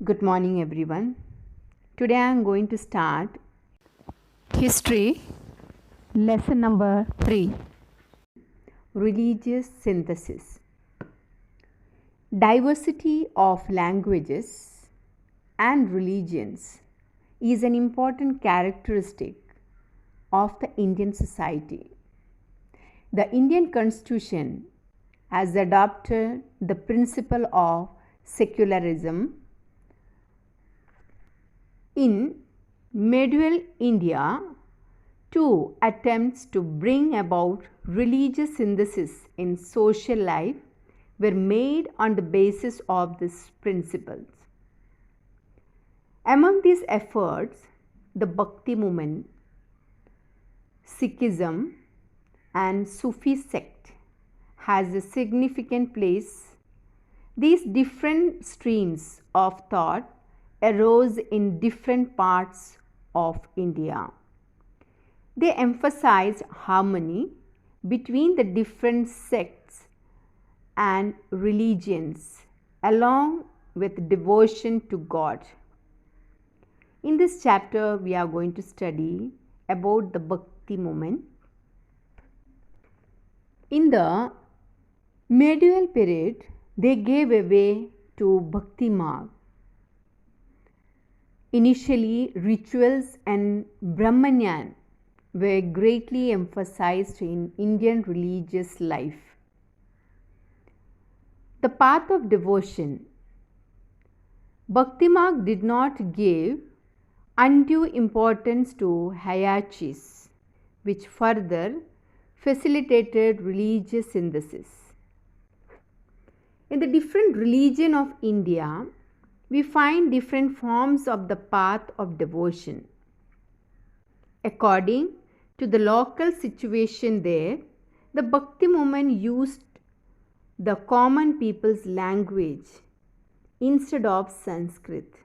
Good morning, everyone. Today I am going to start History, lesson number 3, Religious Synthesis. Diversity of languages and religions is an important characteristic of the Indian society. The Indian Constitution has adopted the principle of secularism. In medieval India, two attempts to bring about religious synthesis in social life were made on the basis of these principles. Among these efforts, the Bhakti movement, Sikhism, and Sufi sect has a significant place. These different streams of thought arose in different parts of India. They emphasized harmony between the different sects and religions, along with devotion to God. In this chapter, we are going to study about the Bhakti movement. In the medieval period, they gave way to Bhakti Marg. Initially, rituals and Brahmanyan were greatly emphasized in Indian religious life. The path of devotion. Bhakti Marg did not give undue importance to hierarchies, which further facilitated religious synthesis. In the different religion of India, we find different forms of the path of devotion. According to the local situation there, the Bhakti movement used the common people's language instead of Sanskrit.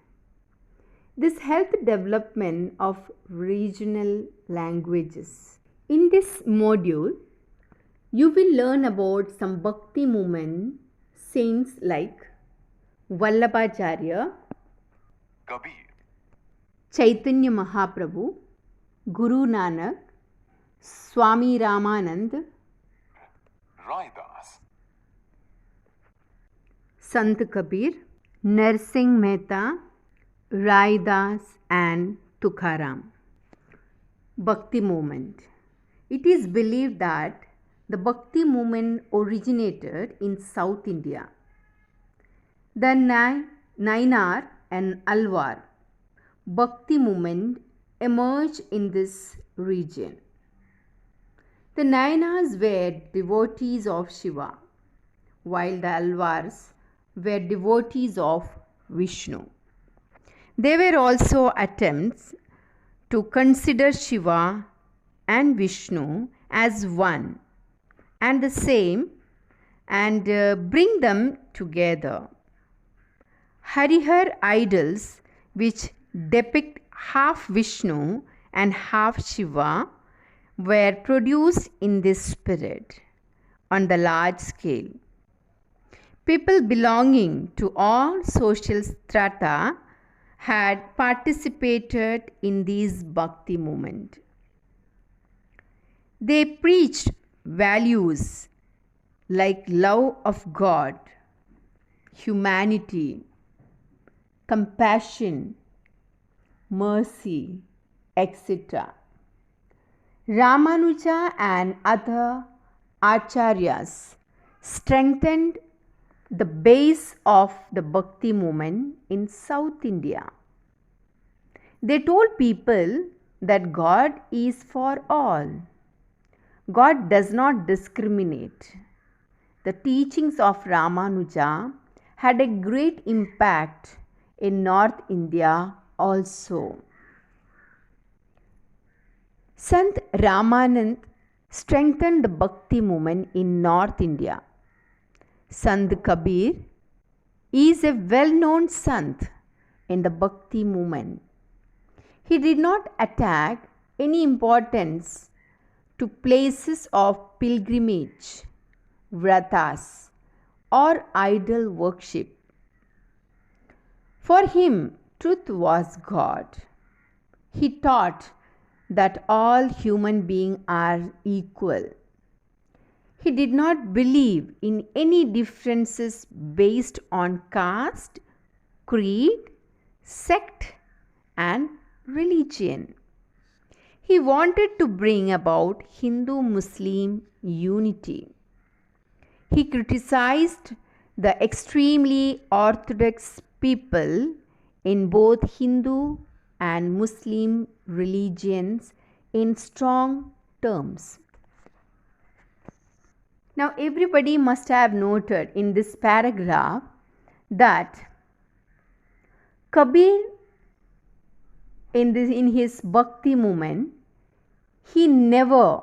This helped development of regional languages. In this module, you will learn about some Bhakti movement saints like Vallabhacharya, Kabir, Chaitanya Mahaprabhu, Guru Nanak, Swami Ramanand, Raidas, Sant Kabir, Narsingh Mehta, Raidas and Tukharam. Bhakti movement. It is believed that the Bhakti movement originated in South India. The Nainar and Alwar Bhakti movement emerged in this region. The Nainars were devotees of Shiva, while the Alwars were devotees of Vishnu. There were also attempts to consider Shiva and Vishnu as one and the same and bring them together. Harihar idols, which depict half Vishnu and half Shiva, were produced in this spirit on the large scale. People belonging to all social strata had participated in these Bhakti movement. They preached values like love of God, humanity, compassion, mercy, etc. Ramanuja and other acharyas strengthened the base of the Bhakti movement in South India. They told people that God is for all. God does not discriminate. The teachings of Ramanuja had a great impact in North India also. Sant Ramanand strengthened the Bhakti movement in North India. Sant Kabir is a well-known Sant in the Bhakti movement. He did not attach any importance to places of pilgrimage, vratas, or idol worship. For him, truth was God. He taught that all human beings are equal. He did not believe in any differences based on caste, creed, sect, and religion. He wanted to bring about Hindu Muslim unity. He criticized the extremely orthodox people in both Hindu and Muslim religions in strong terms. Now, everybody must have noted in this paragraph that Kabir, in his Bhakti movement, he never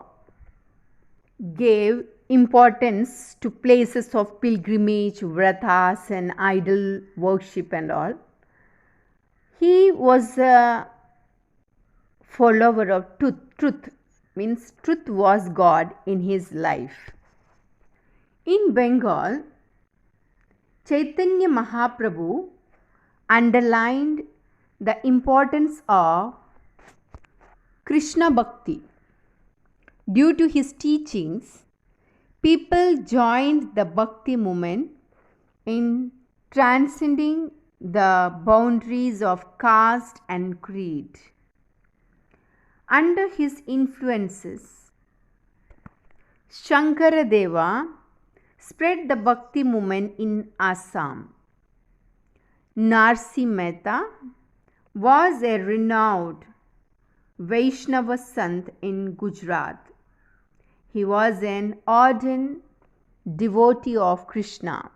gave importance to places of pilgrimage, vratas, and idol worship and all. He was a follower of truth. Truth means truth was God in his life. In Bengal, Chaitanya Mahaprabhu underlined the importance of Krishna Bhakti. Due to his teachings, people joined the Bhakti movement in transcending the boundaries of caste and creed. Under his influences, Shankaradeva spread the Bhakti movement in Assam. Narsi Mehta was a renowned Vaishnava Sant in Gujarat. He was an ardent devotee of Krishna.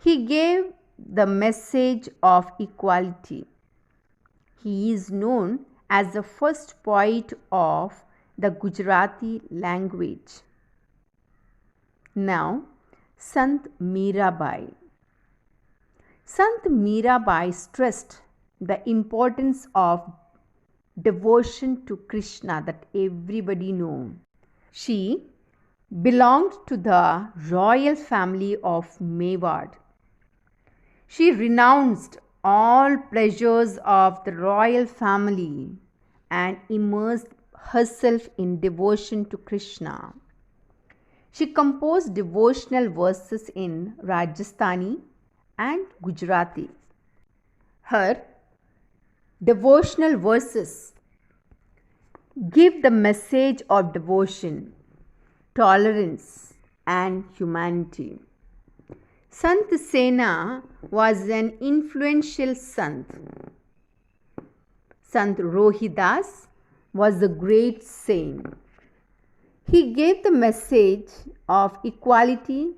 He gave the message of equality. He is known as the first poet of the Gujarati language. Now, Sant Mirabai. Sant Mirabai stressed the importance of devotion to Krishna that everybody knows. She belonged to the royal family of Mewad. She renounced all pleasures of the royal family and immersed herself in devotion to Krishna. She composed devotional verses in Rajasthani and Gujarati. Her devotional verses give the message of devotion, tolerance, and humanity. Sant Sena was an influential Sant. Sant Rohidas was a great saint. He gave the message of equality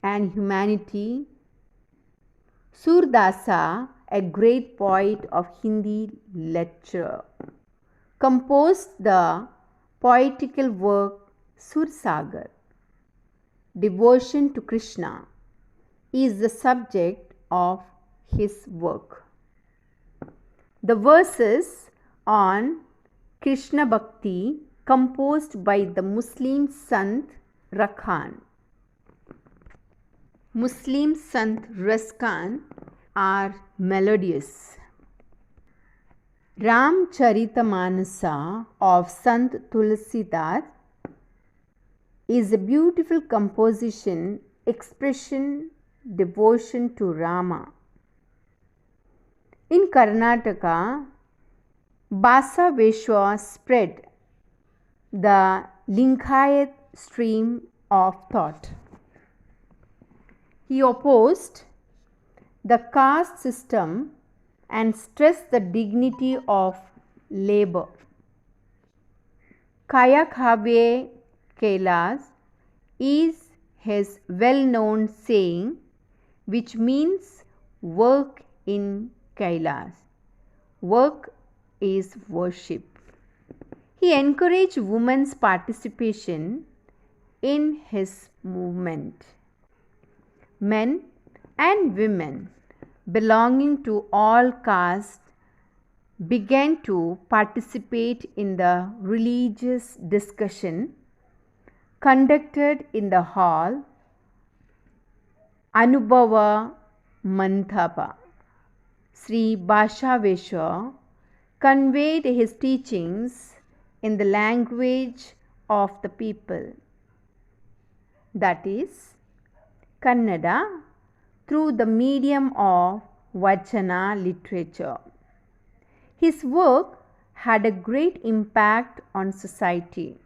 and humanity. Surdasa, a great poet of Hindi literature, composed the poetical work Sursagar. Devotion to Krishna is the subject of his work. The verses on Krishna Bhakti composed by the Muslim Sant Rakhan. Muslim Sant Raskan are melodious. Ramcharitamānasa of Sant Tulsidas is a beautiful composition, expression, devotion to Rama. In Karnataka, Basaveshwar spread the Linkayat stream of thought. He opposed the caste system and stressed the dignity of labor. Kaya Khave Kailas is his well-known saying, which means work in Kailas. Work is worship. He encouraged women's participation in his movement. Men and women belonging to all castes began to participate in the religious discussion conducted in the hall Anubhava Mandapa. Sri Bashaveshwar conveyed his teachings in the language of the people, that is, Kannada, through the medium of Vachana literature. His work had a great impact on society.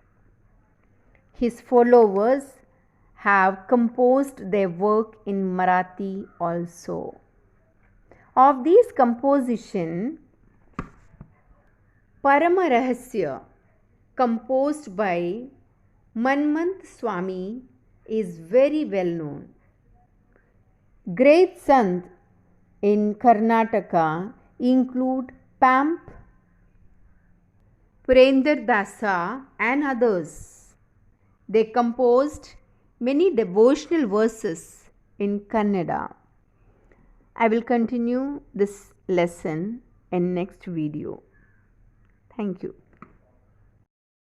His followers have composed their work in Marathi also. Of these compositions, Paramarahasya, composed by Manmant Swami, is very well known. Great Sant in Karnataka include Pamp, Purendar Dasa and others. They composed many devotional verses in Kannada. I will continue this lesson in next video. Thank you.